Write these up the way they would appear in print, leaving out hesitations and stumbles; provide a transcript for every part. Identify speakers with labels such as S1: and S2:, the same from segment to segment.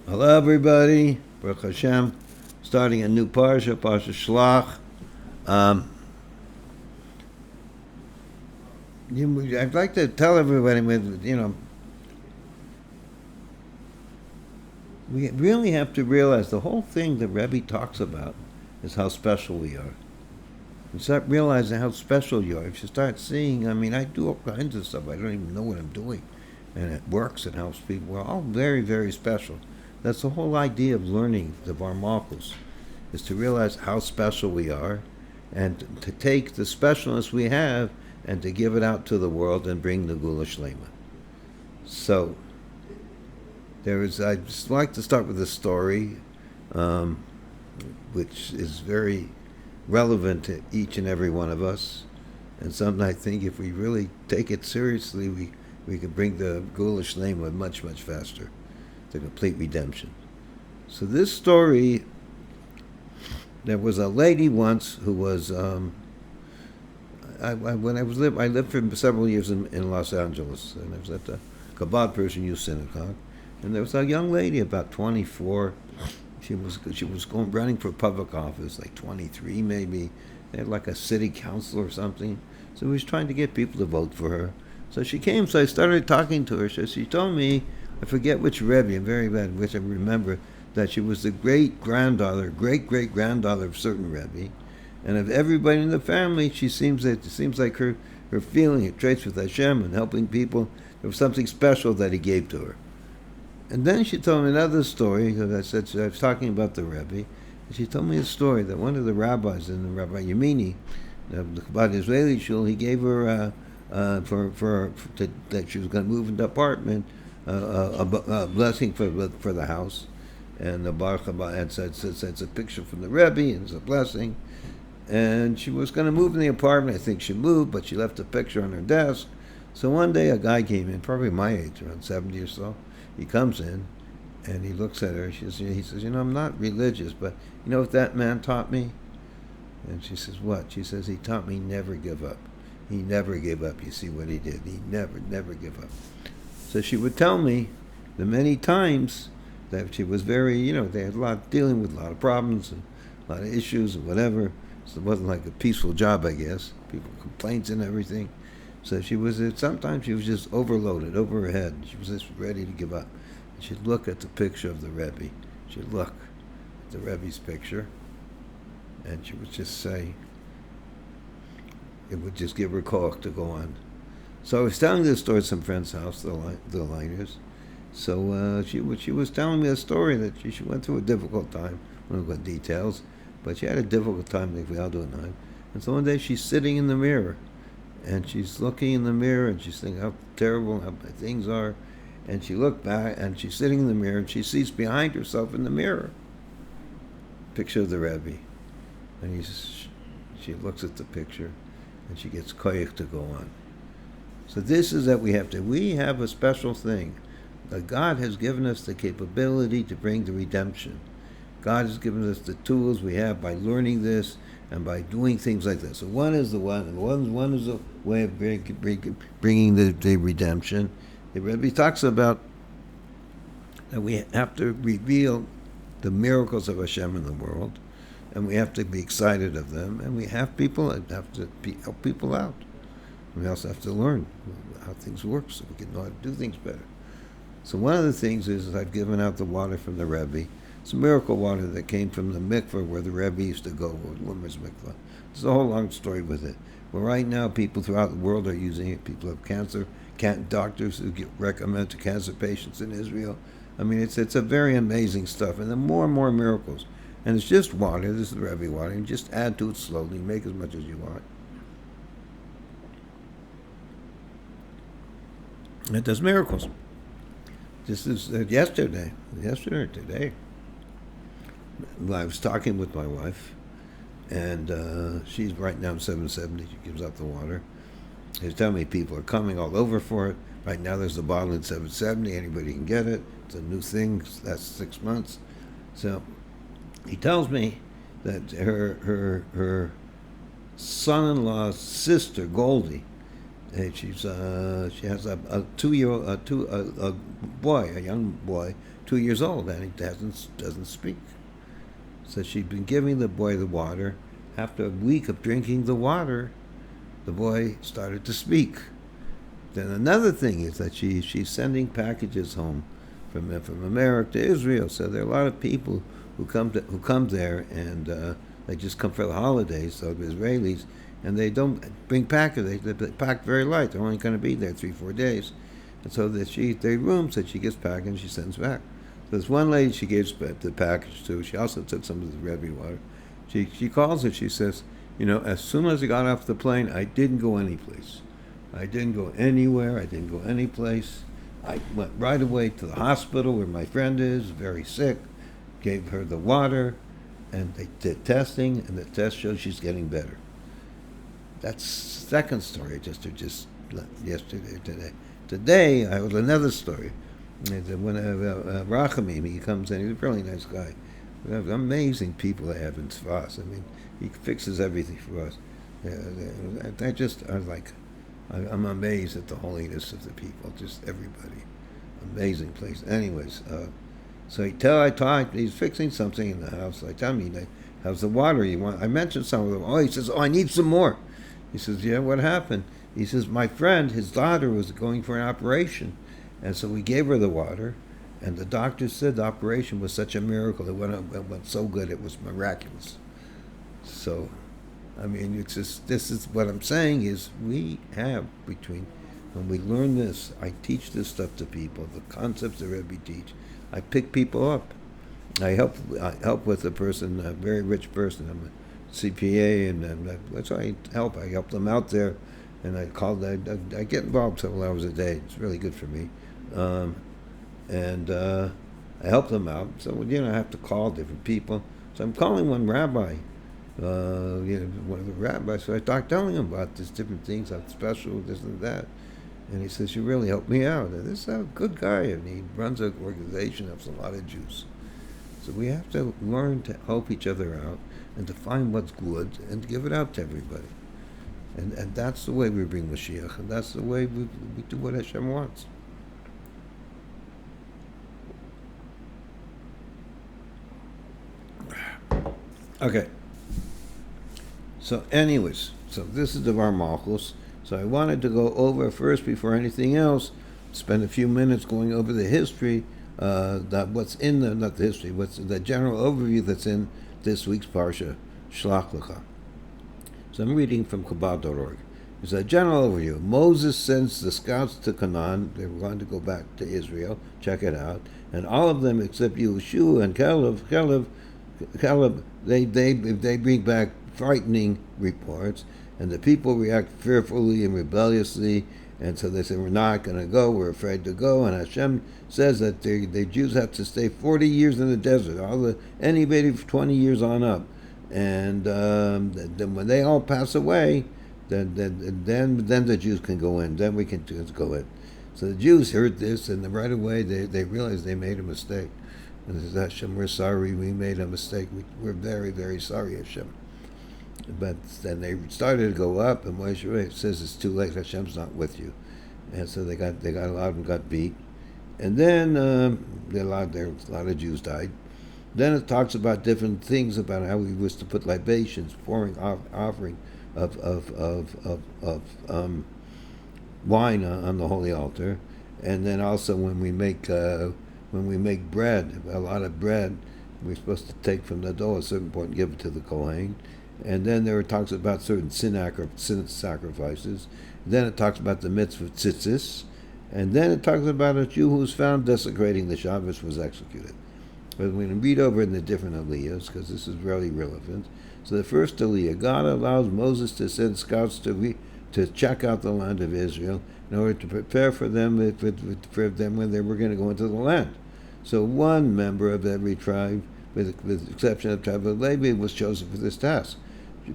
S1: Hello, everybody. Baruch Hashem. Starting a new Parshas Shlach. I'd like to tell everybody, we really have to realize the whole thing that Rebbe talks about is how special we are. You start realizing how special you are. If you start seeing, I do all kinds of stuff. I don't even know what I'm doing. And it works and helps people. We're all very, very special. That's the whole idea of learning the Dvar Malchus, is to realize how special we are and to take the specialness we have and to give it out to the world and bring the Gula Shlema. So, I'd just like to start with a story which is very relevant to each and every one of us. And something I think if we really take it seriously, we can bring the Gula Shlema much, much faster. The complete redemption. So this story, there was a lady once who was, I lived for several years in Los Angeles, and I was at the Chabad Persian Youth Synagogue, and there was a young lady about 24. She was running for public office, like 23 maybe. They had like a city council or something. So we was trying to get people to vote for her. So she came, so I started talking to her. So she told me, I forget which Rebbe, I'm very bad, which I remember, that she was the great-granddaughter of certain Rebbe, and of everybody in the family, it seems like her feeling, her traits with Hashem and helping people, there was something special that he gave to her. And then she told me another story, because I was talking about the Rebbe, and she told me a story that one of the rabbis in the Rabbi Yemini, the Chabad Israeli shul, he gave her, that she was going to move into an apartment, a blessing for the house, and the Baruch Haba says a picture from the Rebbe, and it's a blessing. And she was going to move in the apartment. I think she moved, but she left a picture on her desk. So one day a guy came in, probably my age, around 70 or so. He comes in, and he looks at her. He says, I'm not religious, but you know what that man taught me? And she says, what? She says, he taught me never give up. He never gave up. You see what he did? He never give up. So she would tell me the many times that she was very, they had dealing with a lot of problems and a lot of issues and whatever. So it wasn't like a peaceful job, I guess. People complaints and everything. So sometimes she was just overloaded, over her head. She was just ready to give up. And she'd look at the picture of the Rebbe. She'd look at the Rebbe's picture, and she would just say, it would just give her koach to go on. So I was telling this story at some friend's house, the Liners. So she was telling me a story that she went through a difficult time. I don't know what details, but she had a difficult time, like we all do at night. And so one day she's sitting in the mirror, and she's looking in the mirror, and she's thinking how terrible how things are. And she looked back, and she's sitting in the mirror, and she sees behind herself in the mirror a picture of the Rebbe. And she looks at the picture, and she gets koyach to go on. So this is that we have a special thing. That God has given us the capability to bring the redemption. God has given us the tools we have by learning this and by doing things like this. So one is the way of bringing the redemption. The Rebbe talks about that we have to reveal the miracles of Hashem in the world, and we have to be excited of them, and we have to help people out. We also have to learn how things work so we can know how to do things better. So one of the things is I've given out the water from the Rebbe. It's miracle water that came from the mikveh where the Rebbe used to go, or women's mikveh. There's a whole long story with it. Well, right now people throughout the world are using it. People have cancer, doctors who recommend to cancer patients in Israel. It's a very amazing stuff, and there are more and more miracles. And it's just water. This is the Rebbe water. And just add to it slowly. Make as much as you want. It does miracles. This is yesterday or today. I was talking with my wife, and she's right now 770. She gives out the water. She's telling me people are coming all over for it. Right now there's a bottle at 770. Anybody can get it. It's a new thing. That's 6 months. So he tells me that her son-in-law's sister, Goldie, she has a 2-year-old, a young boy 2 years old, and he doesn't speak. So she'd been giving the boy the water. After a week of drinking the water, the boy started to speak. Then another thing is that she's sending packages home from America to Israel. So there are a lot of people who come there, and they just come for the holidays. So the Israelis, and they don't bring packages. They pack very light. They're only going to be there 3-4 days, and so that their rooms that she gets packed and she sends back. So there's one lady she gives the package to. She also took some of the Rebbe water. She calls her. She says, as soon as I got off the plane, I didn't go anyplace. I didn't go anywhere. I didn't go any place. I went right away to the hospital where my friend is, very sick. Gave her the water, and they did testing, and the test shows she's getting better. That's the second story just yesterday, today. Today, I was another story. When Rachamim, he comes in, he's a really nice guy. We have amazing people they have in Dvar. I mean, he fixes everything for us. I'm amazed at the holiness of the people, just everybody. Amazing place. Anyways, so he's fixing something in the house. I tell him, how's the water you want? I mentioned some of them. Oh, he says, I need some more. He says, yeah, what happened? He says, my friend, his daughter was going for an operation. And so we gave her the water, and the doctor said the operation was such a miracle. It went so good, it was miraculous. So, I mean, this is what I'm saying is we have when we learn this, I teach this stuff to people, the concepts the Rebbe teach. I pick people up. I help with a person, a very rich person. I'm a CPA, and that's why I help. I help them out there, and I get involved several hours a day. It's really good for me. And I help them out. So, I have to call different people. So I'm calling one rabbi, one of the rabbis. So I start telling him about these different things, how special, this and that. And he says, you really helped me out. And this is a good guy, and he runs an organization that has a lot of Jews. So we have to learn to help each other out and to find what's good and give it out to everybody. And that's the way we bring Mashiach, and that's the way we do what Hashem wants. Okay. So anyways, this is Dvar Malchus. So I wanted to go over first, before anything else, spend a few minutes going over the history, what's the general overview that's in this week's Parsha Shlach. So I'm reading from Kabbalah.org. It's a general overview. Moses sends the scouts to Canaan. They were going to go back to Israel. Check it out. And all of them except Yehoshua and Caleb, they bring back frightening reports, and the people react fearfully and rebelliously, and so they say, we're not going to go, we're afraid to go, and Hashem says that the Jews have to stay 40 years in the desert, anybody for 20 years on up, and then when they all pass away, then the Jews can go in, then we can go in. So the Jews heard this, and right away they realized they made a mistake. And they said, Hashem, we're sorry, we made a mistake. We're very, very sorry, Hashem. But then they started to go up, and Moshe says it's too late. Hashem's not with you, and so they got allowed and got beat. And then a lot of Jews died. Then it talks about different things about how we was to put libations, pouring offering of wine on the holy altar, and then also when we make bread, a lot of bread, we're supposed to take from the dough at a certain point and give it to the Kohen. And then there talks about certain sin sacrifices. Then it talks about the Mitzvah of Tzitzis. And then it talks about a Jew who was found desecrating the Shabbos was executed. But we're going to read over in the different aliyahs, because this is really relevant. So the first aliyah, God allows Moses to send scouts to check out the land of Israel in order to prepare for them when they were going to go into the land. So one member of every tribe, with the exception of the tribe of Levi, was chosen for this task.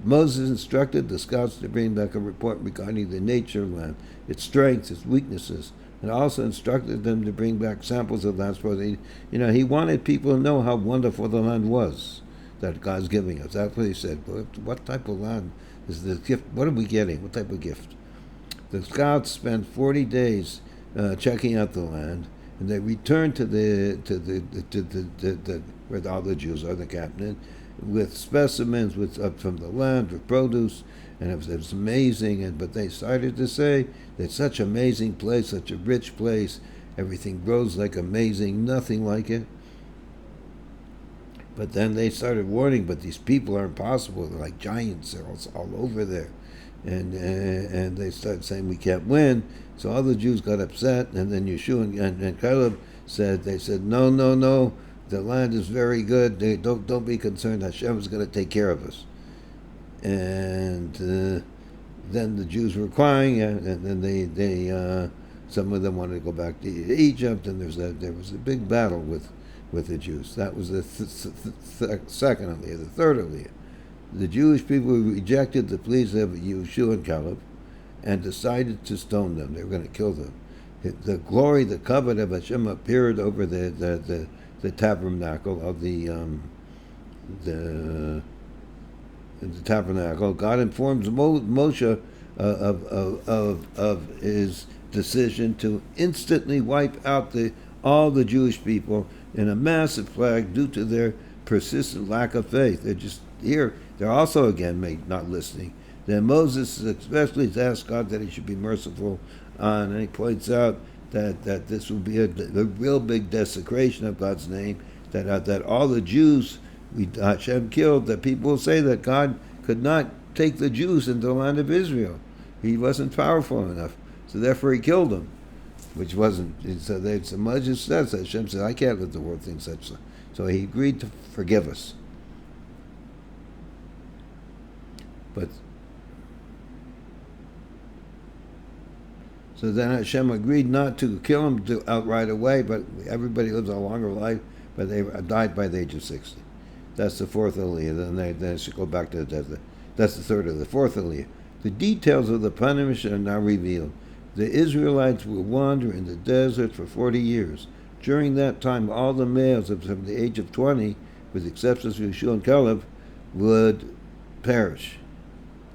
S1: Moses instructed the scouts to bring back a report regarding the nature of the land, its strengths, its weaknesses, and also instructed them to bring back samples of land. He wanted people to know how wonderful the land was that God's giving us. That's what he said. What type of land is this gift? What are we getting? What type of gift? The scouts spent 40 days checking out the land, and they returned to the where all the Jews are, the cabinet, with specimens from the land, with produce, and it was amazing. But they started to say that such an amazing place, such a rich place, everything grows like amazing, nothing like it. But then they started warning, but these people are impossible. They're like giants. They're all over there. And they started saying, we can't win. So all the Jews got upset. And then Yehoshua and Caleb said, no, the land is very good. Don't be concerned. Hashem is going to take care of us. And then the Jews were crying, and then they some of them wanted to go back to Egypt, and there was a big battle with the Jews. That was the second Aliyah. The third Aliyah, the Jewish people rejected the pleas of Yehoshua and Caleb, and decided to stone them. They were going to kill them. The glory, the covenant of Hashem appeared over the tabernacle of the tabernacle. God informs Moshe of his decision to instantly wipe out all the Jewish people in a massive plague due to their persistent lack of faith. They're just here. They're also again not listening. Then Moses especially has asked God that he should be merciful on, and he points out that this will be a real big desecration of God's name. That all the Jews Hashem killed, that people will say that God could not take the Jews into the land of Israel. He wasn't powerful enough, so therefore he killed them, which wasn't. So Moshe says, Hashem said, I can't let the world think such. So he agreed to forgive us. But so then Hashem agreed not to kill him outright away, but everybody lives a longer life, but they died by the age of 60. That's the fourth Aliyah. Then they should go back to the desert. That's the third of the fourth Aliyah. The details of the punishment are now revealed. The Israelites will wander in the desert for 40 years. During that time, all the males from the age of 20, with the exception of Yehoshua and Caleb, would perish.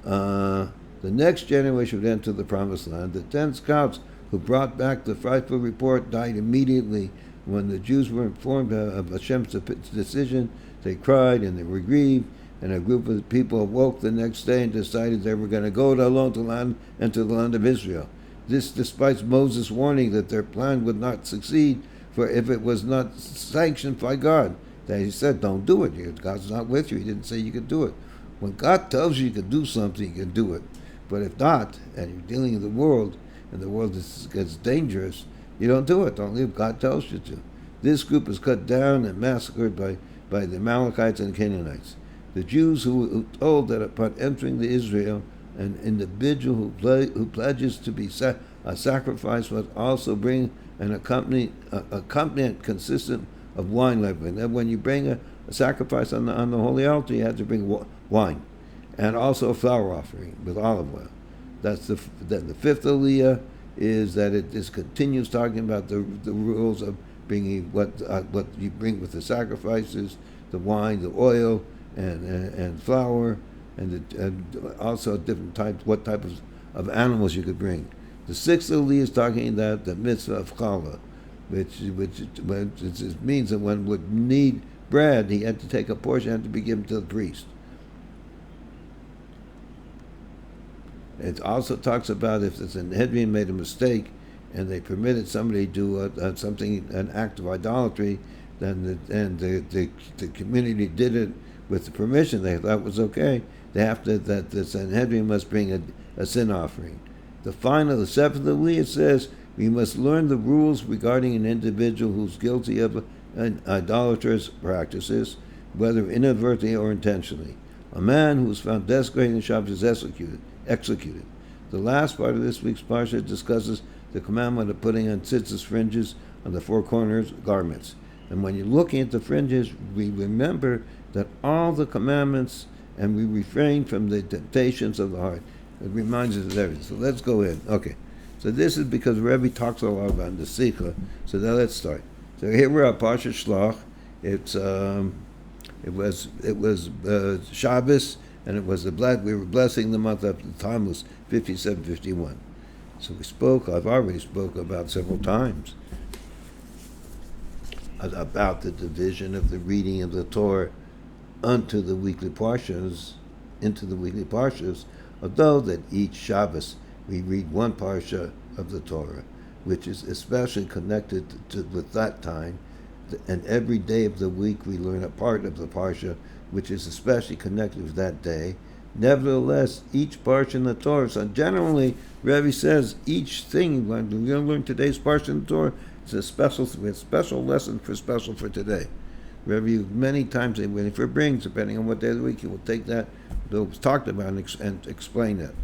S1: The next generation would enter the promised land. The 10 scouts who brought back the frightful report died immediately. When the Jews were informed of Hashem's decision, they cried and they were grieved, and a group of people awoke the next day and decided they were going to go alone to land, enter the land of Israel. This despite Moses' warning that their plan would not succeed, for if it was not sanctioned by God. That he said, don't do it. God's not with you. He didn't say you could do it. When God tells you can do something, you can do it. But if not, and you're dealing in the world, and the world gets dangerous, you don't do it. Only if God tells you to. This group is cut down and massacred by the Amalekites and Canaanites. The Jews who told that upon entering the Israel, an individual who pledges to be a sacrifice must also bring an accompaniment consistent of wine leaven. And when you bring a sacrifice on the holy altar, you have to bring wine, and also a flour offering with olive oil. That's the fifth Aliyah is that it just continues talking about the rules of bringing what you bring with the sacrifices, the wine, the oil, and flour, and also different types, what type of animals you could bring. The sixth Aliyah is talking about the Mitzvah of Challah, which means that one would need bread, he had to take a portion, had to be given to the priest. It also talks about if the Sanhedrin made a mistake and they permitted somebody to do an act of idolatry, then the community did it with the permission they thought was okay. They have to, that the Sanhedrin must bring a sin offering. The seventh Aliyah says we must learn the rules regarding an individual who's guilty of idolatrous practices, whether inadvertently or intentionally. A man who is found desecrating the Shabbos is executed. The last part of this week's Parsha discusses the commandment of putting on tzitzis fringes on the four corners garments. And when you're looking at the fringes, we remember that all the commandments, and we refrain from the temptations of the heart. It reminds us of everything. So let's go in. Okay. So this is because Rebbe talks a lot about the Sikha. So now let's start. So here we're at Parshas Shlach. It was Shabbos, and it was we were blessing the month of the Tammuz, 57-51. So I've already spoke about several times. about the division of the reading of the Torah unto the weekly Parshas, into the weekly Parshas, although that each Shabbos we read one Parsha of the Torah, which is especially connected with that time, and every day of the week we learn a part of the Parsha, which is especially connected with that day. Nevertheless, each Parsha in the Torah, so generally, Rebbe says each thing, when we're going to learn today's Parsha in the Torah, it's a special lesson for today. Rebbe, many times, if he brings, depending on what day of the week, he will take that was talked about and explain it.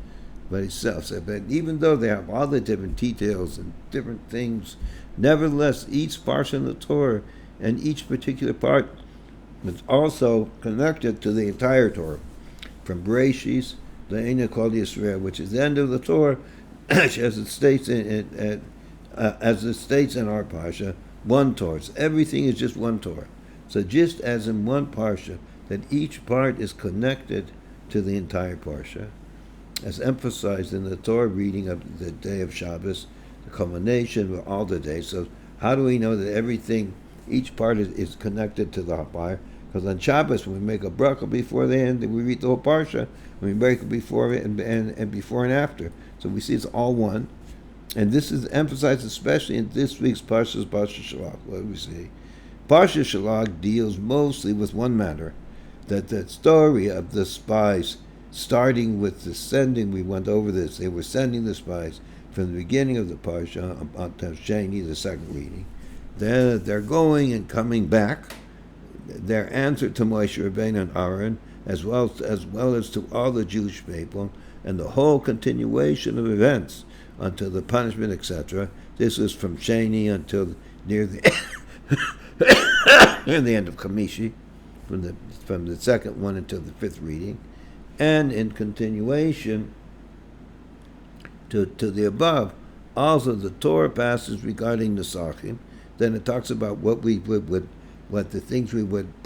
S1: But he says, but even though they have all the different details and different things, nevertheless, each Parsha in the Torah and each particular part is also connected to the entire Torah. From Bereshis, the Eina called Yisrael, which is the end of the Torah, as it states in our Parsha, one Torah. So everything is just one Torah. So just as in one Parsha, that each part is connected to the entire Parsha, as emphasized in the Torah reading of the day of Shabbos, the culmination of all the days. So how do we know that everything, each part is connected to the Hapar? Because on Shabbos, when we make a bracha before the end, we read the whole Parsha, and we break it before and before and after. So we see it's all one. And this is emphasized especially in this week's Parshas Shlach. What do we see? Parshas Shlach deals mostly with one matter, that the story of the spies, starting with the sending, we went over this, they were sending the spies from the beginning of the Parsha until Sheni, the second reading. Then they're going and coming back, their answer to Moshe, Rebbe, and Aaron, as well as to all the Jewish people, and the whole continuation of events until the punishment, etc. This was from Sheni until near the near the end of Kamishi, from the second one until the fifth reading, and in continuation to the above, also the Torah passages regarding the Sachim. Then it talks about what the things we would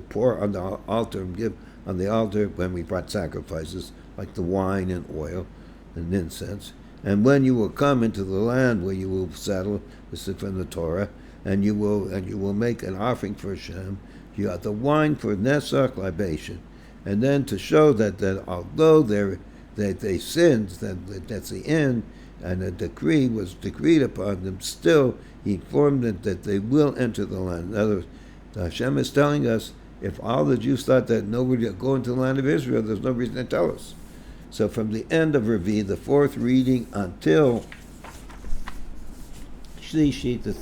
S1: pour on the altar and give on the altar when we brought sacrifices, like the wine and oil and incense. And when you will come into the land where you will settle, this is from the Torah, and you will make an offering for Hashem, you have the wine for Nesach libation. And then to show that although they sinned, that's the end, and a decree was decreed upon them, still he informed them that they will enter the land. In other words, Hashem is telling us, if all the Jews thought that nobody would go into the land of Israel, there's no reason to tell us. So from the end of Revi, the fourth reading, until Shlishi, the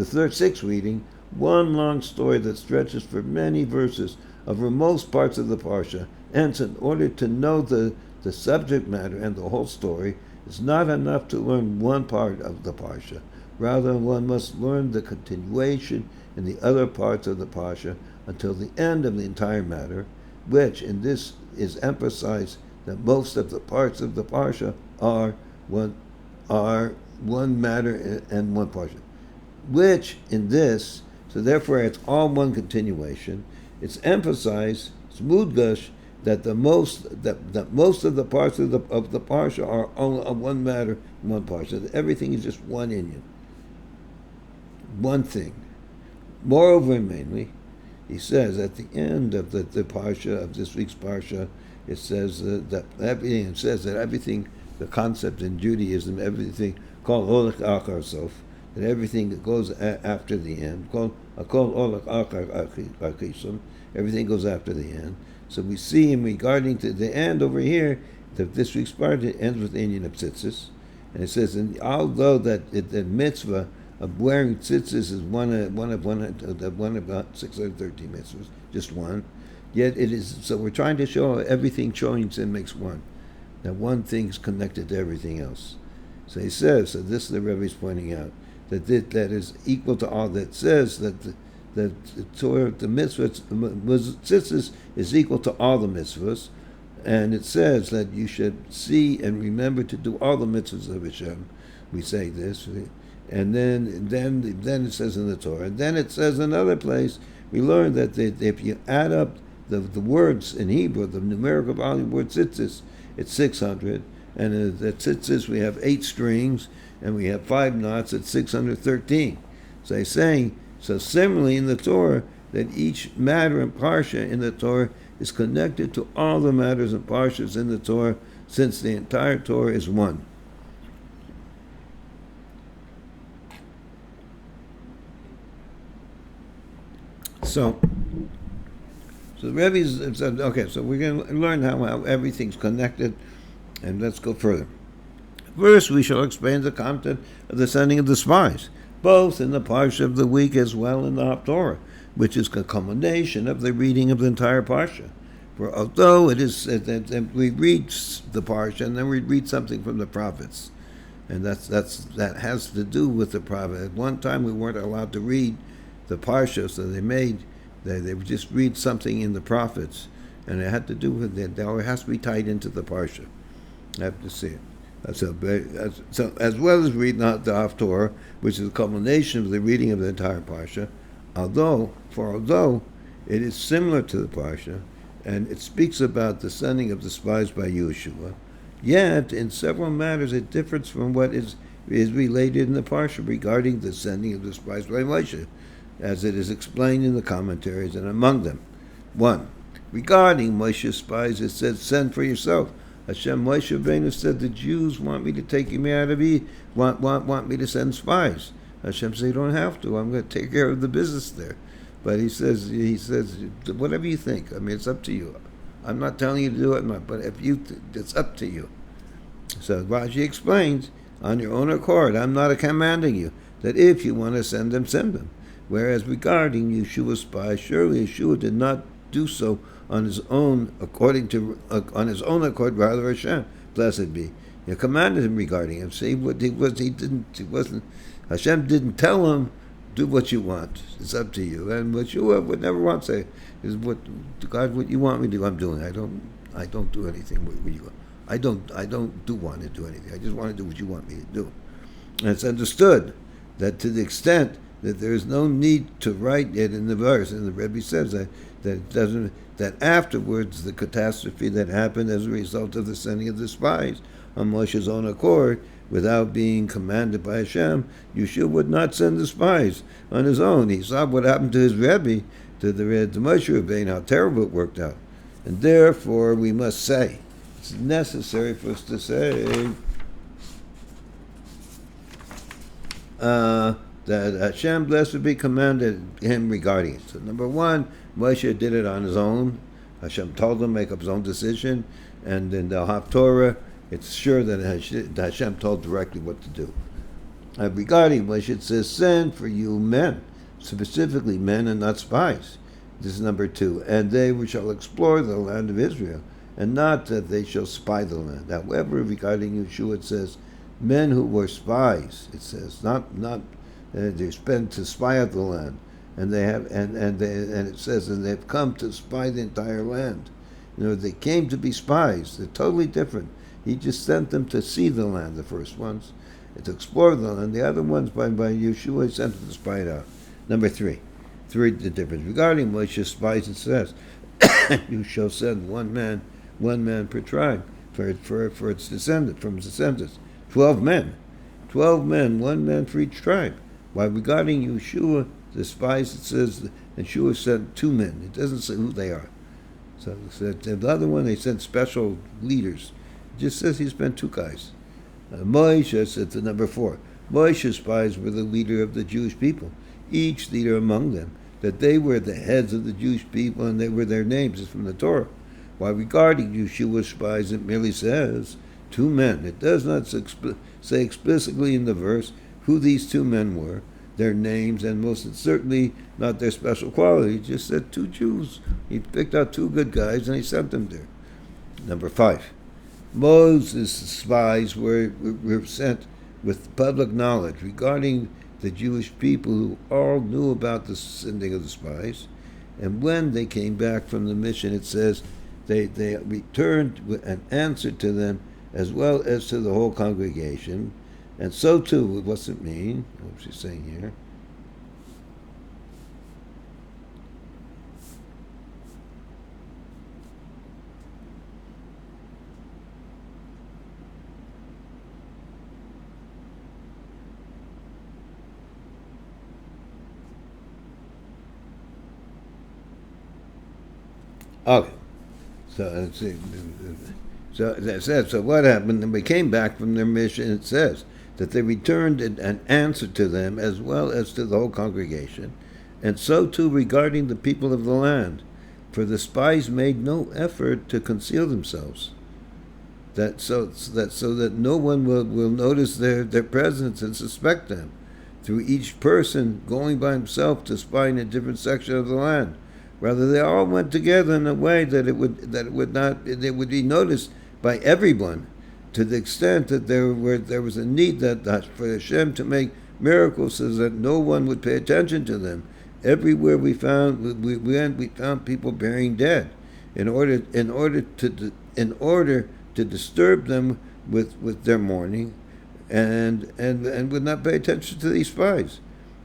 S1: third sixth reading, one long story that stretches for many verses over most parts of the Parsha. Hence, in order to know the subject matter and the whole story, it's not enough to learn one part of the Parsha. Rather, one must learn the continuation in the other parts of the Parsha until the end of the entire matter, which in this is emphasized that most of the parts of the Parsha are one matter and one Parsha. Which in this, so therefore it's all one continuation. It's emphasized, it's mudgash, that most of the parts of the Parsha are only one matter, one Parsha. That everything is just one inyan, one thing. Moreover, mainly, he says at the end of the Parsha, of this week's Parsha, it says that everything, the concept in Judaism, everything called olach achar sof, that everything that goes after the end, called olach achar achisum, everything goes after the end. So we see him regarding to the end over here, that this week's Parsha ends with Inyan of Tzitzis, and it says, and although that the mitzvah of wearing tzitzis is one about 613 mitzvahs, just one. Yet it is, so we're trying to show everything joins and makes one. That one thing is connected to everything else. So he says, so this is the Rebbe is pointing out, that is equal to all, that says that the Torah, the mitzvah, tzitzis is equal to all the mitzvahs, and it says that you should see and remember to do all the mitzvahs of Hashem. We say this. And then it says in the Torah. And then it says in another place, we learn that if you add up the words in Hebrew, the numerical volume word tzitzis, it's 600. And the tzitzis, we have 8 strings, and we have 5 knots, it's 613. So he's saying, so similarly in the Torah, that each matter in Parsha in the Torah is connected to all the matters and Parshas in the Torah, since the entire Torah is one. So the Rebbe said, okay, so we're going to learn how everything's connected, and let's go further. First, we shall explain the content of the sending of the spies, both in the Parsha of the week as well in the Haftorah, which is a culmination of the reading of the entire Parsha. For although it is, we read the Parsha and then we read something from the prophets, and that has to do with the prophet. At one time, we weren't allowed to read the Parsha, so they would just read something in the prophets, and it had to do with it. It has to be tied into the Parsha. I have to see it. So as well as reading the Haftorah, which is a culmination of the reading of the entire Parsha, although it is similar to the Parsha, and it speaks about the sending of the spies by Yehoshua, yet in several matters it differs from what is related in the Parsha regarding the sending of the spies by Moshe, as it is explained in the commentaries, and among them. 1. Regarding Moshe's spies, it says, send for yourself. Hashem Moshe Rabbeinu said, the Jews want me to take you out of Egypt, want me to send spies. Hashem said, you don't have to. I'm going to take care of the business there. But he says, whatever you think. I mean, it's up to you. I'm not telling you to do it, but if it's up to you. So Rashi explains, on your own accord, I'm not commanding you, that if you want to send them, send them. Whereas regarding Yeshua's spies, surely Yeshua did not do so on his own, on his own accord, rather Hashem, blessed be. You commanded him regarding him. See what he wasn't. Hashem didn't tell him, do what you want. It's up to you. And Yeshua would never want to say, is what God, what you want me to do, I'm doing. I don't do anything with you. I don't want to do anything. I just want to do what you want me to do. And it's understood that to the extent that there is no need to write it in the verse, and the Rebbe says that afterwards the catastrophe that happened as a result of the sending of the spies on Moshe's own accord, without being commanded by Hashem, Yeshua would not send the spies on his own. He saw what happened to his Rebbe, to Moshe Rabbeinu, how terrible it worked out. And therefore we must say, it's necessary for us to say that Hashem, blessed be, commanded him regarding it. So number one, Moshe did it on his own. Hashem told him to make up his own decision. And in the Haftorah, it's sure that Hashem told directly what to do. Regarding Moshe, it says, send for you men, specifically men and not spies. This is number two. And they shall explore the land of Israel, and not that they shall spy the land. However, regarding Yeshua, it says, men who were spies. It says, not they spent to spy out the land, and they have, and it says, and they've come to spy the entire land. They came to be spies. They're totally different. He just sent them to see the land, the first ones, and to explore the land. The other ones, by Yeshua, he sent them to spy it out. Number three, the difference. Regarding Moshe's spies, it says, you shall send one man per tribe for its descendant, from its descendants. 12 men, 1 man for each tribe. While regarding Yeshua, the spies, it says, Yeshua sent 2 men. It doesn't say who they are. So the other one, they sent special leaders. It just says he sent 2 guys. Moshe said to number 4, Moshe's spies were the leader of the Jewish people, each leader among them, that they were the heads of the Jewish people, and they were their names. It's from the Torah. While regarding Yeshua's spies, it merely says 2 men. It does not say explicitly in the verse who these 2 men were, their names, and most certainly not their special quality. He just said 2 Jews. He picked out 2 good guys and he sent them there. Number 5. Moses' spies were sent with public knowledge regarding the Jewish people, who all knew about the sending of the spies. And when they came back from the mission, it says they returned and answered to them as well as to the whole congregation. And so too, what's it mean? What's he saying here? Okay. So let's see. So it says, so what happened? When they came back from their mission, it says that they returned an answer to them as well as to the whole congregation, and so too regarding the people of the land. For the spies made no effort to conceal themselves, so that no one will notice their presence and suspect them, through each person going by himself to spy in a different section of the land. Rather, they all went together in a way that it would be noticed by everyone, to the extent that there was a need that for Hashem to make miracles so that no one would pay attention to them. Everywhere we found people burying dead, in order to disturb them with their mourning, and would not pay attention to these spies.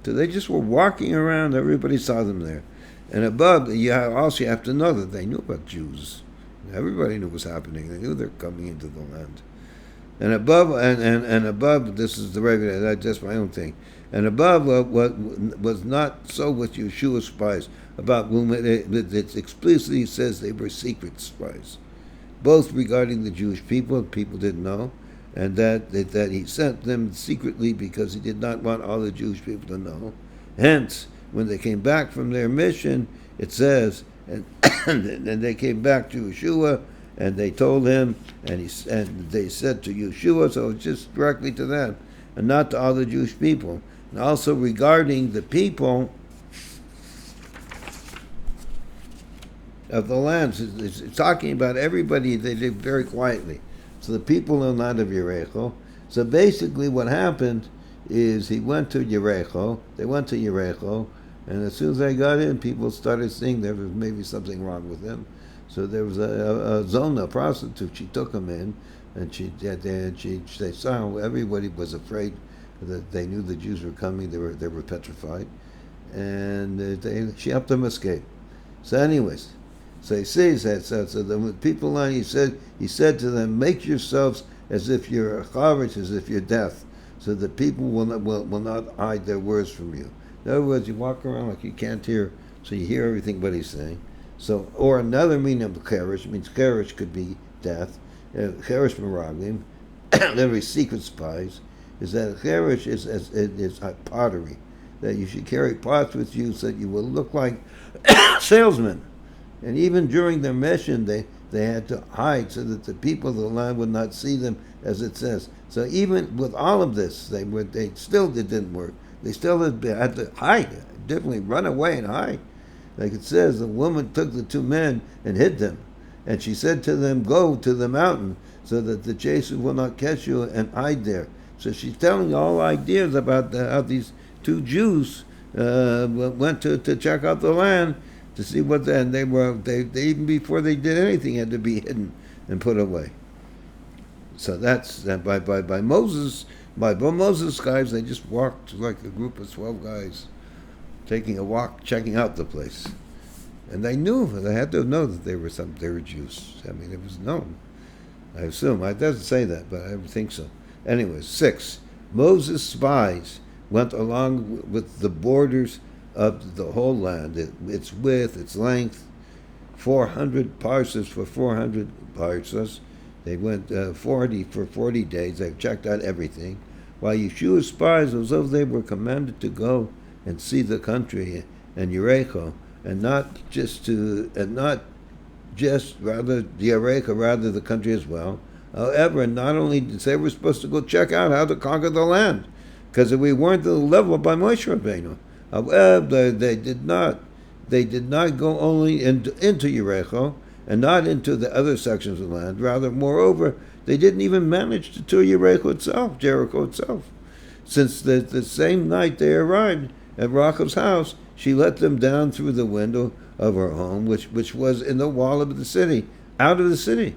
S1: So they just were walking around. Everybody saw them there. And above, you also have to know that they knew about Jews. Everybody knew what was happening. They knew they were coming into the land. And above, and above, this is the regular. That's just my own thing. And above, what was not so with Yeshua's spies, about whom it explicitly says they were secret spies, both regarding the Jewish people didn't know, and that he sent them secretly because he did not want all the Jewish people to know. Hence, when they came back from their mission, it says, and they came back to Yeshua, and they told him, and they said to Yeshua, so it's just directly to them, and not to all the Jewish people. And also regarding the people of the lands, it's talking about everybody. They lived very quietly. So the people are not of Yericho. So basically what happened is he went to Yericho, they went to Yericho, and as soon as they got in, people started seeing there was maybe something wrong with him. So there was a Zona, a prostitute, she took him in, and they saw everybody was afraid that they knew the Jews were coming, they were petrified, and she helped them escape. So anyways, so he says that, so the people on, he said to them, make yourselves as if you're a chavetz, as if you're deaf, so that people will not hide their words from you. In other words, you walk around like you can't hear, so you hear everything what he's saying. So, or another meaning of cherish means cherish could be death. Cherish meraglim, literally secret spies, is that cherish is pottery, that you should carry pots with you so that you will look like salesmen. And even during their mission, they had to hide so that the people of the land would not see them, as it says. So even with all of this, it didn't work. They still had to hide, definitely run away and hide. Like it says, the woman took the two men and hid them. And she said to them, go to the mountain so that the chasers will not catch you, and hide there. So she's telling all ideas about how these two Jews went to check out the land to see what they even before they did anything had to be hidden and put away. So that's by Moses. By Moses' guys, they just walked like a group of 12 guys, taking a walk, checking out the place, and they had to know that they were Jews. I mean, it was known. I assume it doesn't say that, but I think so. Anyways, 6. Moses' spies went along with the borders of the whole land, its width, its length, 400 Pashas for 400 Pashas. They went 40 for 40 days. They checked out everything. While Yeshua's spies, as though they were commanded to go and see the country and Yericho, and not just rather the Yericho, rather the country as well. However, not only did they were supposed to go check out how to conquer the land, because we weren't to the level by Moshe Rabbeinu. However, they did not go only into Yericho and not into the other sections of the land. Rather, moreover, they didn't even manage to tour Jericho itself. Since the same night they arrived at Rachel's house, she let them down through the window of her home, which was in the wall of the city, out of the city.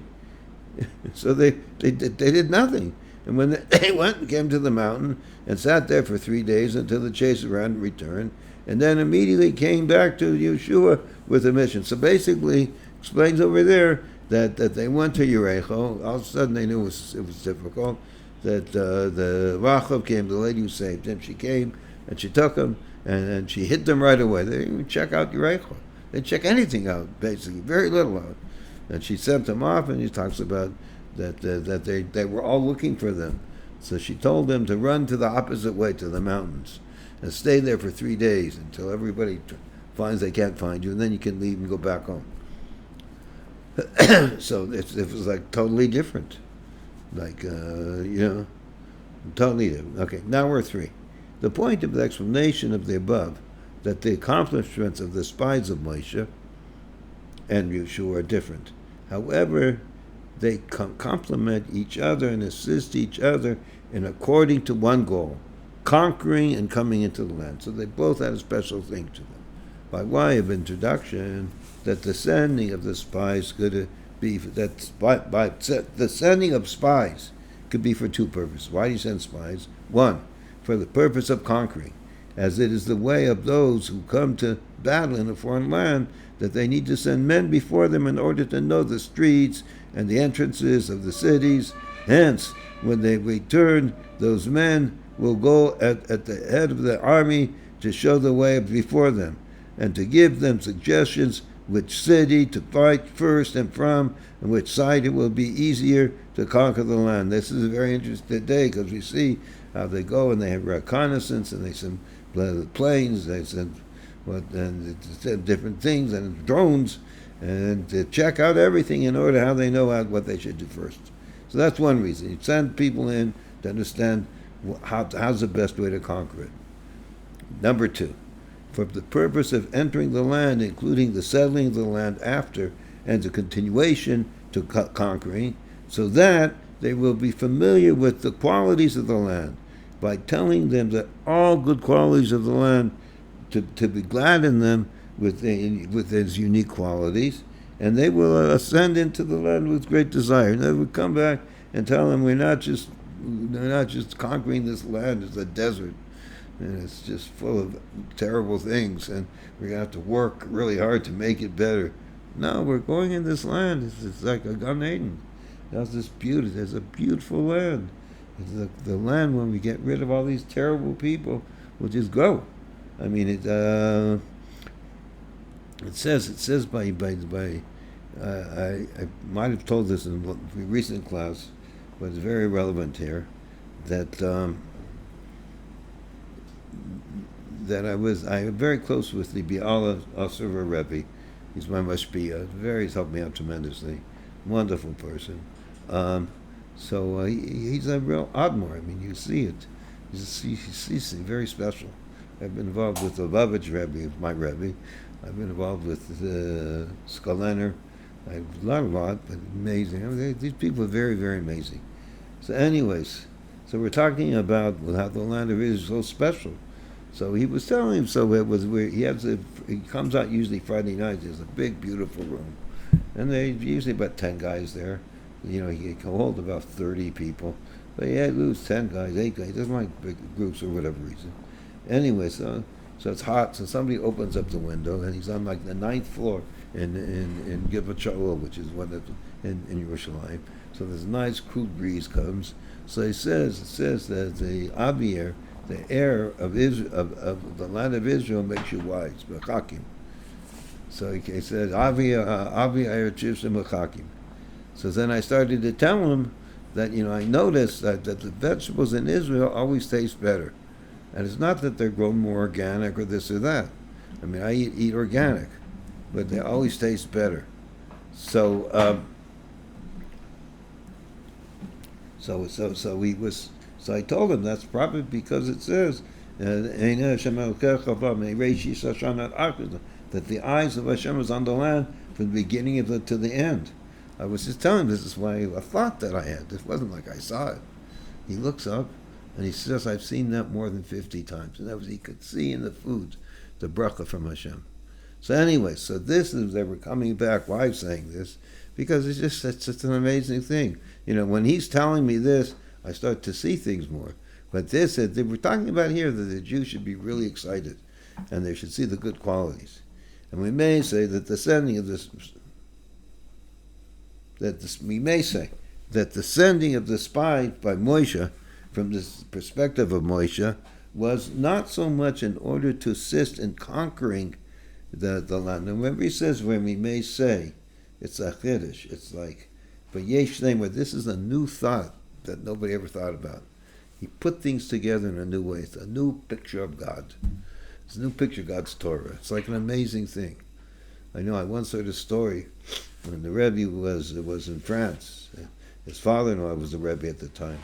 S1: So they did nothing. And when they went and came to the mountain and sat there for 3 days until the chase around returned, and then immediately came back to Yeshua with a mission. So basically, explains over there that they went to Yericho. All of a sudden they knew it was difficult. That the Rachel came, the lady who saved him, she came and she took him and she hit them right away. They didn't even check out Yericho. They check anything out, basically, very little out. And she sent them off, and he talks about that they were all looking for them. So she told them to run to the opposite way, to the mountains, and stay there for 3 days until everybody finds they can't find you, and then you can leave and go back home. So it was like totally different. Like, totally different. Okay, now we're 3. The point of the explanation of the above, that the accomplishments of the spies of Moshe and Yehoshua are different. However, they complement each other and assist each other in according to one goal, conquering and coming into the land. So they both had a special thing to them. By way of introduction, that the sending of the spies could be the sending of spies could be for 2 purposes. Why do you send spies? 1, for the purpose of conquering, as it is the way of those who come to battle in a foreign land, that they need to send men before them in order to know the streets and the entrances of the cities. Hence, when they return, those men will go at the head of the army to show the way before them, and to give them suggestions which city to fight first and from, and which side it will be easier to conquer the land. This is a very interesting day, because we see how they go and they have reconnaissance, and they send planes, they send different things, and drones, and to check out everything in order how they know what they should do first. So that's one reason. You send people in to understand how's the best way to conquer it. Number 2, for the purpose of entering the land, including the settling of the land after, and the continuation to conquering, so that they will be familiar with the qualities of the land, by telling them that all good qualities of the land, to be glad in them with its unique qualities, and they will ascend into the land with great desire. And they will come back and tell them we're not just conquering this land, it's a desert, and it's just full of terrible things, and we're going to have to work really hard to make it better. No, we're going in this land. It's like a Gan Eden. There's this beauty. There's a beautiful land. It's the land when we get rid of all these terrible people, we'll just go. I mean, it says by I might have told this in a recent class, but it's very relevant here, that I'm very close with the Biala Osirva Rebbe. He's my mashpia. He's helped me out tremendously. Wonderful person. So he's a real Admor. I mean, you see it. He's very special. I've been involved with the Lubavitch Rebbe, my Rebbe. I've been involved with Skolener. I've learned a lot, but amazing. I mean, these people are very, very amazing. So anyways, so we're talking about how the land of Israel is so special. So he was telling him, so it was where he comes out usually Friday night. There's a big, beautiful room. And they usually about 10 guys there. He can hold about 30 people. But he had lose 10 guys, 8 guys. He doesn't like big groups for whatever reason. Anyway, so it's hot. So somebody opens up the window, and he's on like the 9th floor in Givat Shaul, which is one in Yerushalayim. So this nice cool breeze comes. So it says that the Avir, the air of Israel, of the land of Israel, makes you wise. Mechakim. So he says Avir Chivsim Mechakim. So then I started to tell him that I noticed that the vegetables in Israel always taste better. And it's not that they're grown more organic or this or that. I mean, I eat organic, but they always taste better. So I told him that's probably because it says that the eyes of Hashem is on the land from the beginning of it to the end. I was just telling him this is why a thought that I had. This wasn't like I saw it. He looks up and he says, I've seen that more than 50 times. And that was, he could see in the food the bracha from Hashem. So anyway, so this is, they were coming back. Why I'm saying this? Because it's just an amazing thing. When he's telling me this, I start to see things more. But this, they were talking about here that the Jews should be really excited and they should see the good qualities. And we may say that the sending of this, we may say that the sending of the spies by Moshe, from this perspective of Moshe, was not so much in order to assist in conquering the land. And remember, he says when we may say, it's a chiddush. It's like, but yesh name, this is a new thought that nobody ever thought about. He put things together in a new way. It's a new picture of God. It's a new picture of God's Torah. It's like an amazing thing. I know I once heard a story when the Rebbe was in France. His father-in-law was the Rebbe at the time,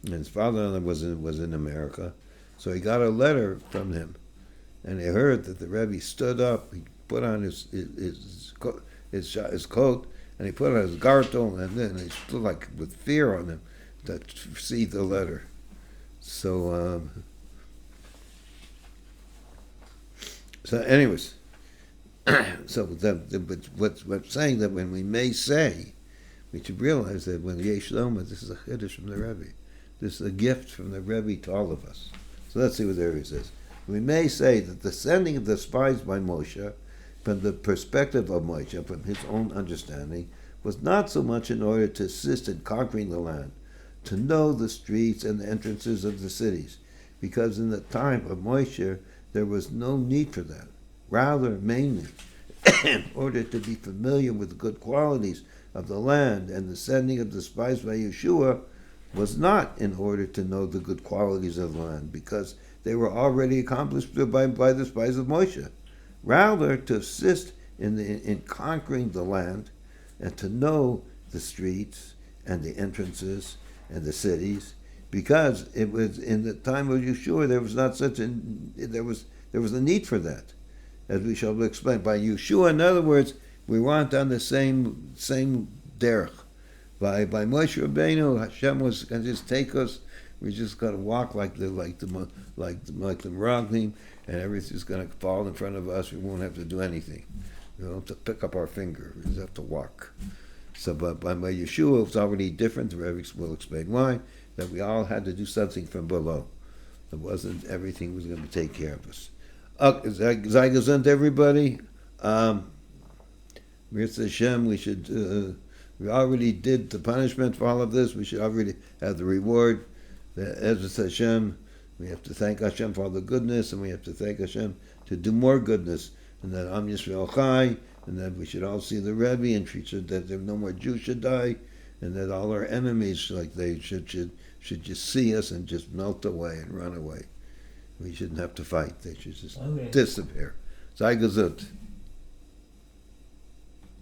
S1: and his father-in-law was in America. So he got a letter from him, and he heard that the Rebbe stood up. He put on his coat, and he put on his gartel, and then he stood like with fear on him to see the letter. So, anyways, but what's saying that when we may say, we should realize that when Yesh Loma, this is a chiddush from the Rebbe. This is a gift from the Rebbe to all of us. So let's see what the Rebbe says. We may say that the sending of the spies by Moshe, from the perspective of Moshe, from his own understanding, was not so much in order to assist in conquering the land, to know the streets and the entrances of the cities, because in the time of Moshe there was no need for that. Rather, mainly, in order to be familiar with the good qualities of the land, and the sending of the spies by Yehoshua was not in order to know the good qualities of the land, because they were already accomplished by the spies of Moshe. Rather, to assist in conquering the land, and to know the streets and the entrances and the cities, because it was in the time of Yehoshua there was not such there was a need for that, as we shall explain. By Yehoshua, in other words, we weren't on the same derech. By Moshe Rabbeinu, Hashem was going to just take us. We just got to walk like the Meraglim, and everything's going to fall in front of us. We won't have to do anything. We don't have to pick up our finger. We just have to walk. So, but by Yehoshua, it's already different. The Rebbe will explain why. That we all had to do something from below. It wasn't everything was going to take care of us. Zaygasund, everybody. Mirza Hashem, we should. We already did the punishment for all of this. We should already have the reward. Ezra Hashem, we have to thank Hashem for all the goodness, and we have to thank Hashem to do more goodness. And that Am Yisrael Chai, and that we should all see the Rebbe, and that there no more Jews should die, and that all our enemies, like they should just see us and just melt away and run away. We shouldn't have to fight. They should just disappear. Sei gesund.